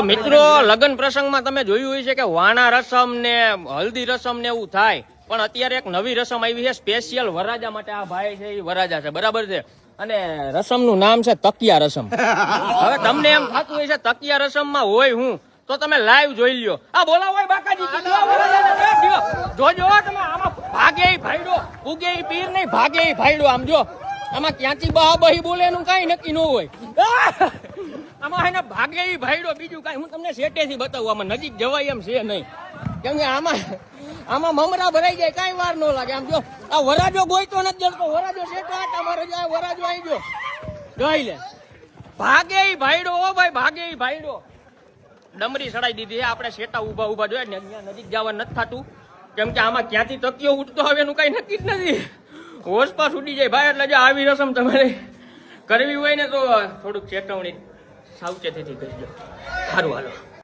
મિત્રો લગ્ન પ્રસંગમાં તમે જોયું હોય છે કે વાણા રસમ ને હલ્દી રસમ ને એવું થાય, પણ અત્યારે એક નવી રસમ આવી છે સ્પેશિયલ વરરાજા માટે. આ ભાઈ છે એ વરરાજા છે, બરાબર છે, અને રસમ નું નામ છે તકિયા રસમ. હવે તમને એમ થતું હોય છે તકિયા રસમ માં હોય હું, તો તમે લાઈવ જોઈ લ્યો. આ બોલાવો હોય બાકાજી, જોજો તમે. આમાં ભાગે ભાઈડો ઉગે પીર નહીં, ભાગે ભાઈડો. આમ જો આમાં ક્યાંથી બહાબહી બોલે એનું કઈ નક્કી ન હોય. આમાં એને ભાગે ભાઈડો, બીજું કઈ હું તમને સેટેથી બતાવું. આમાં નજીક જવાય એમ છે નહીં, કેમ કે આમાં મમરા ભરાઈ જાય, કઈ વાર ન લાગે. આમ જો આ વરાજો ગોઈતો નથી જતો, વરાજો સેટો આટા મારે જાય, વરાજો આવી ગયો જોઈ લે. ભાગે ભાઈડો, ઓ ભાઈ ભાગે ભાઈડો. ડમરી ચડાઈ દીધી. આપણે સેટા ઉભા ઉભા જોયા ને અહીંયા નજીક જવા નથી થતું, કેમ કે આમાં ક્યાંથી તકિયો ઉઠતો હવે એનું કઈ નક્કી જ નથી. હોશપાસ ઉડી જાય ભાઈ. એટલે જો આવી રસમ તમારે કરવી હોય ને તો થોડુંક ચેતવણી સાવચેતીથી કરજો. સારું, હાલો.